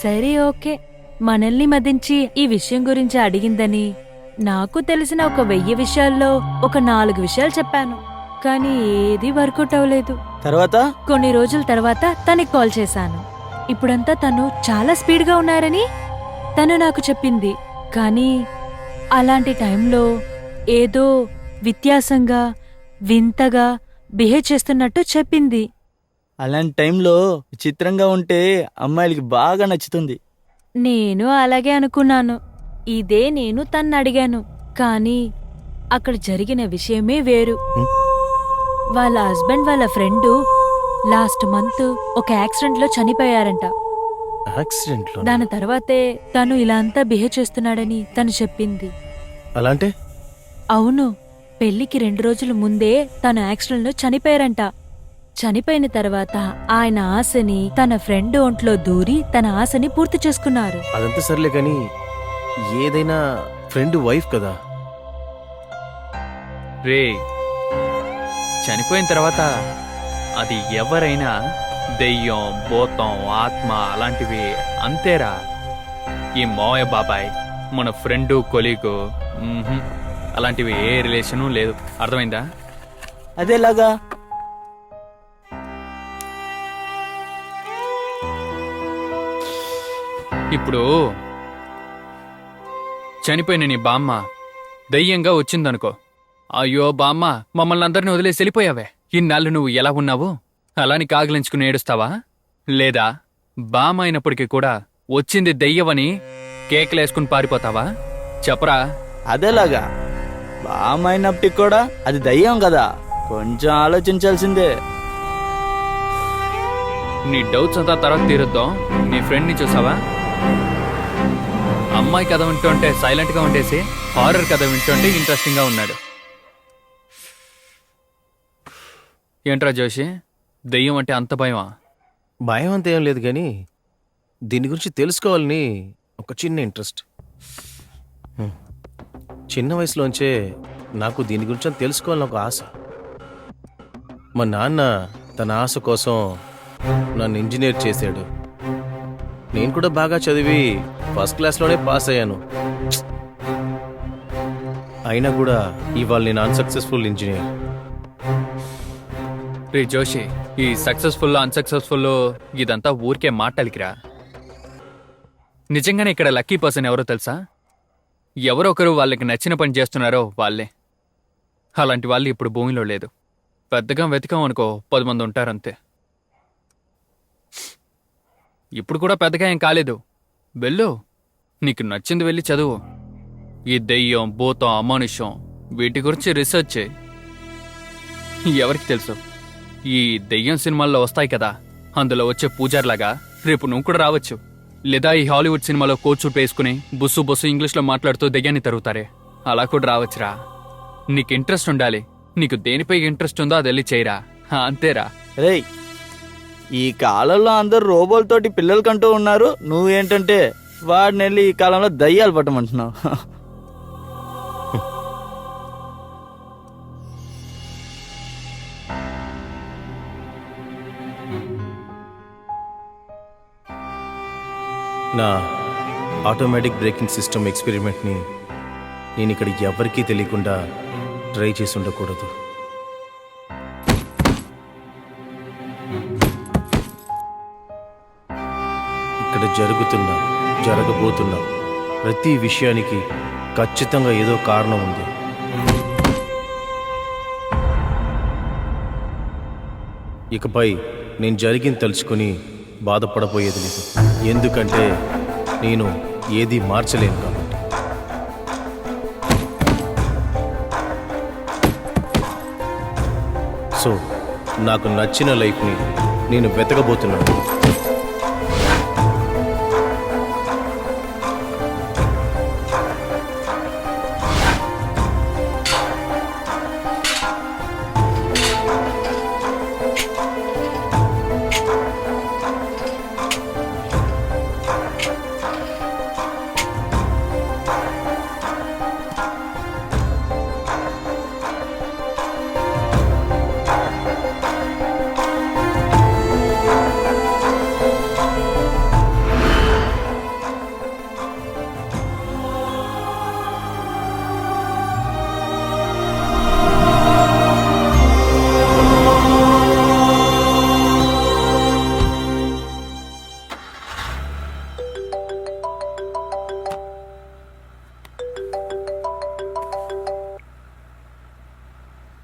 సరే ఓకే, మనల్ని మదించి ఈ విషయం గురించి అడిగిందని నాకు తెలిసిన ఒక 1000 విషయాల్లో ఒక 4 విషయాలు చెప్పాను. కానీ ఏది వర్కౌట్ అవ్వలేదు. తర్వాత కొన్ని రోజుల తర్వాత తనకి కాల్ చేశాను. ఇప్పుడంతా తను చాలా స్పీడ్గా ఉన్నారని తను నాకు చెప్పింది. కానీ అలాంటి టైంలో ఏదో వ్యత్యాసంగా వింతగా బిహేవ్ చేస్తున్నట్టు చెప్పింది. అలాంటి టైంలో విచిత్రంగా ఉంటే అమ్మాయిలకి బాగా నచ్చుతుంది. నేను అలాగే అనుకున్నాను. ఇదే నేను తన్ను అడిగాను. కానీ అక్కడ జరిగిన విషయమే వేరు. వాళ్ళ హస్బెండ్ వాళ్ళ ఫ్రెండు లాస్ట్ మంత్ ఒక యాక్సిడెంట్లో చనిపోయారంట. యాక్సిడెంట్లో? దాని తర్వాతే తను ఇలా అంతా బిహేవ్ చేస్తున్నాడని తను చెప్పింది. అలాంటే? అవును, పెళ్లికి 2 రోజుల ముందే తను యాక్సిడెంట్లో చనిపోయారంట. చనిపోయిన తర్వాత ఆయన ఆశని తన ఫ్రెండ్ ఒంట్లో దూరి తన ఆశని పూర్తి చేసుకున్నారు. అదంతా సర్లే కానీ ఏదైనా ఫ్రెండ్ వైఫ్ కదా. రే, చనిపోయిన తర్వాత అది ఎవరైనా దెయ్యం, భూతం, ఆత్మ అలాంటివి అంతేరా. ఈ మావయ్య బాబాయ్ మన ఫ్రెండు కొలీగు అలాంటివి ఏ రిలేషను లేదు. అర్థమైందా? అదేలాగా? ఇప్పుడు చనిపోయిన నీ బామ్మ దయ్యంగా వచ్చిందనుకో. అయ్యో బామ్మ, మమ్మల్ని అందరిని వదిలేసి వెళ్ళిపోయావే, ఇన్నాళ్ళు నువ్వు ఎలా ఉన్నావు అలాని కాగిలించుకుని ఏడుస్తావా? లేదా బామ్మ అయినప్పటికీ కూడా వచ్చింది దెయ్యవని కేకలేసుకుని పారిపోతావా? చెప్పరా. అదేలాగా? బామైనప్పటికి కూడా అది దయ్యం కదా, కొంచెం ఆలోచించాల్సిందే. నీ డౌట్స్ అంతా తర్వాత తీరుద్దాం. నీ ఫ్రెండ్ని చూసావా? అమ్మాయి కథ వింటుంటే సైలెంట్గా ఉండేసి హారర్ కథ వింటుంటే ఇంట్రెస్టింగ్గా ఉన్నాడు. ఏంట్రా జోషి, దెయ్యం అంటే అంత భయమా? భయం అంత ఏం లేదు కానీ దీని గురించి తెలుసుకోవాలని ఒక చిన్న ఇంట్రెస్ట్. చిన్న వయసులోంచే నాకు దీని గురించి తెలుసుకోవాలని ఒక ఆశ. మా నాన్న తన ఆశ కోసం నన్ను ఇంజనీర్ చేశాడు. నేను కూడా బాగా చదివి ఫస్ట్ క్లాస్లోనే పాస్ అయ్యాను. అయినా కూడా ఇవాళ నేను అన్సక్సెస్ఫుల్ ఇంజనీర్. రే జోషి, ఈ సక్సెస్ఫుల్ అన్సక్సెస్ఫుల్ ఇదంతా ఊరికే మాటలికిరా. నిజంగానే ఇక్కడ లక్కీ పర్సన్ ఎవరో తెలుసా? ఎవరో ఒకరు వాళ్ళకి నచ్చిన పని చేస్తున్నారో వాళ్ళే. అలాంటి వాళ్ళు ఇప్పుడు భూమిలో లేదు. పెద్దగా వెతికాం అనుకో 10 మంది ఉంటారంతే. ఇప్పుడు కూడా పెద్దగా ఏం కాలేదు. వెళ్ళు, నీకు నచ్చింది వెళ్ళి చదువు. ఈ దెయ్యం, భూతం, అమానుష్యం వీటి గురించి రీసెర్చ్ చేయి. ఎవరికి తెలుసు, ఈ దెయ్యం సినిమాల్లో వస్తాయి కదా, అందులో వచ్చే పూజార్లాగా రేపు నువ్వు కూడా రావచ్చు. లేదా ఈ హాలీవుడ్ సినిమాలో కోట్ సూట్ వేసుకుని బుస్సు బుస్సు ఇంగ్లీష్లో మాట్లాడుతూ దెయ్యాన్ని తరుగుతారే, అలా కూడా రావచ్చురా. నీకు ఇంట్రెస్ట్ ఉండాలి. నీకు దేనిపై ఇంట్రెస్ట్ ఉందో అది వెళ్ళి చేయరా, అంతేరా. రేయ్, ఈ కాలంలో అందరూ రోబోలతోటి పిల్లలు కంటూ ఉన్నారు. నువ్వేంటంటే వాడిని వెళ్ళి ఈ కాలంలో దయ్యాలు పట్టమంటున్నావు. నా ఆటోమేటిక్ బ్రేకింగ్ సిస్టమ్ ఎక్స్పెరిమెంట్ని నేను ఇక్కడ ఎవరికీ తెలియకుండా ట్రై చేసి ఉండకూడదు. ఇక్కడ జరగబోతున్న ప్రతి విషయానికి ఖచ్చితంగా ఏదో కారణం ఉంది. ఇకపై నేను జరిగింది తలుచుకుని బాధపడబోయేది లేదు. ఎందుకంటే నేను ఏది మార్చలేను కాబట్టి. సో నాకు నచ్చిన లైఫ్ని నేను వెతకబోతున్నాను.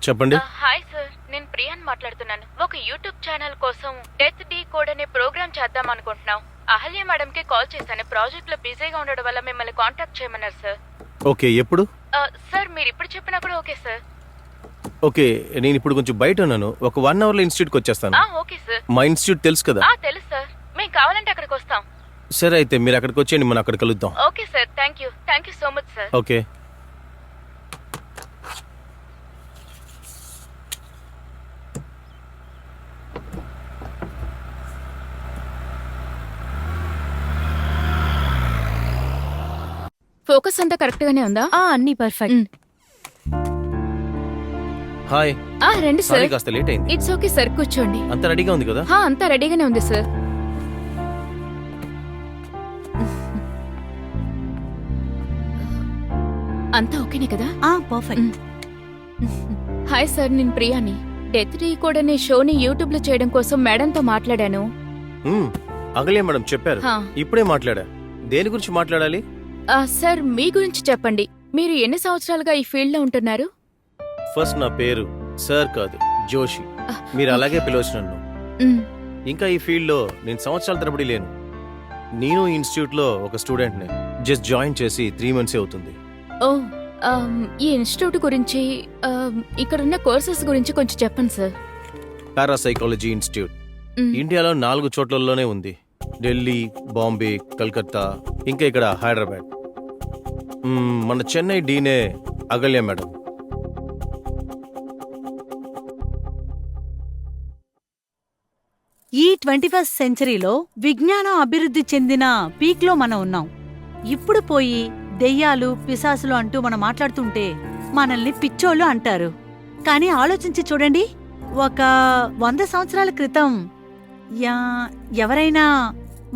చెప్పండి. హాయ్ సార్, నేను ప్రియాన్ మాట్లాడుతున్నాను. ఒక యూట్యూబ్ ఛానల్ కోసం డెత్ డీ కోడ్ అనే ప్రోగ్రామ్ చేద్దాం అనుకుంటున్నాం. అహల్య మేడంకి కాల్ చేశాను. ప్రాజెక్ట్ లో బిజీగా ఉండడం వల్ల మిమ్మల్ని కాంటాక్ట్ చేయమన్నారు సార్. ఓకే, ఎప్పుడు? సార్ మీరు ఇప్పుడు చెప్పినా కూడా ఓకే సార్. ఓకే, నేను ఇప్పుడు కొంచెం బయట ఉన్నాను. ఒక 1 అవర్లో ఇన్స్టిట్యూట్కి వచ్చేస్తాను. Okay sir. మా ఇన్స్టిట్యూట్ తెలుసు కదా? తెలుసు సార్. మేము కావాలంటే అక్కడికి వస్తాం. సరే, అయితే మీరు అక్కడికి వచ్చేయండి, మనం అక్కడ కలుద్దాం. Okay sir, thank you so much sir. Okay. Focus అంతా కరెక్ట్ గానే ఉందా? అన్ని పర్ఫెక్ట్. హాయ్. రండి సారీ, సార్. కాస్త లేట్ అయింది. ఇట్స్ ఓకే సార్, కూర్చోండి. అంత రెడీగా ఉంది కదా? అంతా రెడీగానే ఉంది సార్. అంతా ఓకేనే కదా? పర్ఫెక్ట్. హాయ్ సార్, నేను ప్రియాని. డెత్ డీ కోడ్ అనే షోని యూట్యూబ్ లో చేయడం కోసం మేడంతో మాట్లాడాను. అగలే మేడం చెప్పారు. ఇప్పుడే మాట్లాడా. దేని గురించి మాట్లాడాలి? సార్, మీ గురించి చెప్పండి. మీరు ఎన్ని సంవత్సరాలుగా ఈ ఫీల్డ్ లో ఉంటున్నారు? ఫస్ట్ నా పేరు సార్ కాదు, జోషి. మీరు అలాగే పిలవచ్చు నన్ను. ఇంకా ఈ ఫీల్డ్ లో నేను సంవత్సరాల తరబడి లేను. నేను ఈ ఇన్స్టిట్యూట్ లో ఒక స్టూడెంట్ ని. జస్ట్ జాయిన్ చేసి 3 months అవుతుంది. ఓ, ఈ ఇన్స్టిట్యూట్ గురించి, ఇక్కడున్న కోర్సెస్ గురించి కొంచెం చెప్పండి సార్. పారాసైకాలజీ ఇన్స్టిట్యూట్ ఇండియాలో 4 చోట్లలోనే ఉంది. ఢిల్లీ, బాంబే, కలకత్తా, ఇంకా ఇక్కడ హైదరాబాద్. మన చెన్నై డీనే అగల్య మేడం. ఈ 21st సెంచరీలో విజ్ఞానం అభివృద్ధి చెందిన పీక్లో మనం ఉన్నాం. ఇప్పుడు పోయి దెయ్యాలు, పిశాసులు అంటూ మనం మాట్లాడుతుంటే మనల్ని పిచ్చోళ్ళు అంటారు. కానీ ఆలోచించి చూడండి, ఒక 100 సంవత్సరాల క్రితం ఎవరైనా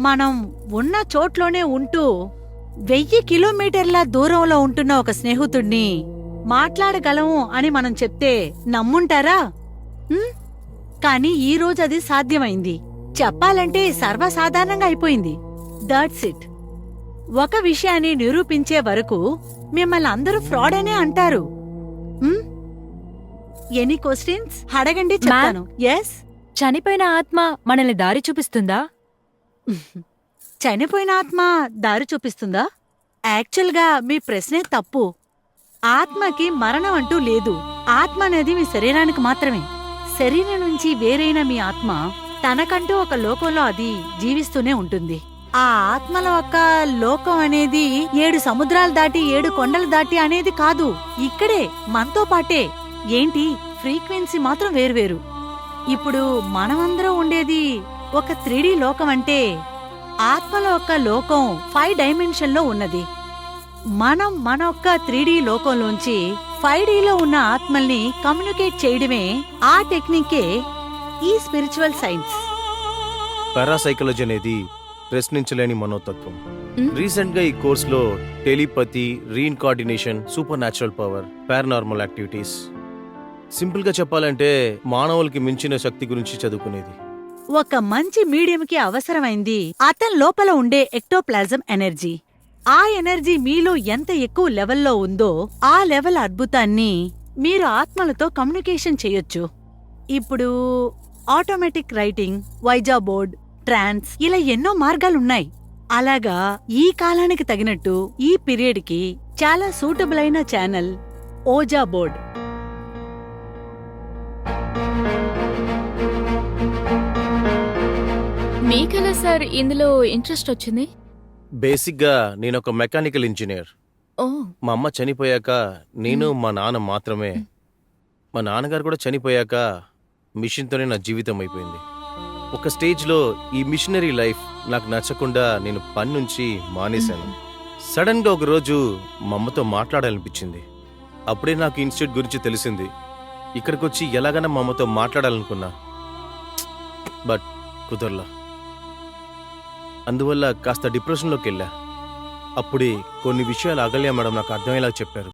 మనం ఉన్న చోట్లోనే ఉంటూ 1000 కిలోమీటర్ల దూరంలో ఉంటున్న ఒక స్నేహితుడిని మాట్లాడగలము అని మనం చెప్తే నమ్ముంటారా? కానీ ఈ రోజు అది సాధ్యమైంది. చెప్పాలంటే సర్వసాధారణంగా అయిపోయింది. That's it. ఒక విషయాన్ని నిరూపించే వరకు మిమ్మల్ని అందరూ ఫ్రాడ్ అనే అంటారు. ఎనీ క్వశ్చన్స్ అడగండి, చెప్తాను. ఎస్. చనిపోయిన ఆత్మ మనల్ని దారి చూపిస్తుందా? చనిపోయిన ఆత్మ దారి చూపిస్తుందా? యాక్చువల్గా మీ ప్రశ్నే తప్పు. ఆత్మకి మరణం అంటూ లేదు. ఆత్మ అనేది మీ శరీరానికి మాత్రమే. శరీరం నుంచి వేరైన మీ ఆత్మ తనకంటూ ఒక లోకంలో అది జీవిస్తూనే ఉంటుంది. ఆ ఆత్మల ఒక లోకం అనేది 7 సముద్రాలు దాటి 7 కొండలు దాటి అనేది కాదు, ఇక్కడే మనతో పాటే. ఏంటి, ఫ్రీక్వెన్సీ మాత్రం వేర్వేరు. ఇప్పుడు మనమందరం ఉండేది ఒక 3D లోకం అంటే ఆత్మల యొక్క లోకం 5 డైమెన్షన్లో ఉన్నది. మనం మన యొక్క 3D లోకంలోంచి 5Dలో ఉన్న ఆత్మల్ని కమ్యూనికేట్ చేయడమే ఆ టెక్నికే ఈ స్పిరిచువల్ సైన్స్. పారాసైకాలజీ అనేది ప్రశ్నించలేని మనోతత్వం. రీసెంట్ గా ఈ కోర్సులో telepathy, reincarnation, supernatural power, paranormal activities, simple గా చెప్పాలంటే మానవులకి మించిన శక్తి గురించి చదువుకునేది. ఒక మంచి మీడియంకి అవసరమైంది అతని లోపల ఉండే ఎక్టోప్లాజం ఎనర్జీ. ఆ ఎనర్జీ మీలో ఎంత ఎక్కువ లెవెల్లో ఉందో ఆ లెవెల్ అద్భుతాన్ని మీరు ఆత్మలతో కమ్యూనికేషన్ చేయొచ్చు. ఇప్పుడు ఆటోమేటిక్ రైటింగ్, వైజా బోర్డ్, ట్రాన్స్, ఇలా ఎన్నో మార్గాలున్నాయి. అలాగా ఈ కాలానికి తగినట్టు ఈ పీరియడ్కి చాలా సూటబుల్ అయిన ఛానల్ ఓజా బోర్డ్. మీకెలా సార్ ఇందులో ఇంట్రెస్ట్ వచ్చింది? బేసిక్ గా నేను ఒక మెకానికల్ ఇంజనీర్. ఓ, మా అమ్మ చనిపోయాక నేను, మా నాన్న మాత్రమే. మా నాన్నగారు కూడా చనిపోయాక మిషన్తోనే నా జీవితం అయిపోయింది. ఒక స్టేజ్లో ఈ మిషనరీ లైఫ్ నాకు నచ్చకుండా నేను పని నుంచి మానేశాను. సడన్ గా ఒక రోజు మా అమ్మతో మాట్లాడాలనిపించింది. అప్పుడే నాకు ఇన్స్టిట్యూట్ గురించి తెలిసింది. ఇక్కడికి వచ్చి ఎలాగైనా మా అమ్మతో మాట్లాడాలనుకున్నా, బట్ కుదరలా. అందువల్ల కాస్త డిప్రెషన్లోకి వెళ్ళా. అప్పుడే కొన్ని విషయాలు అగల్య మేడం నాకు అర్థమయ్యేలా చెప్పారు.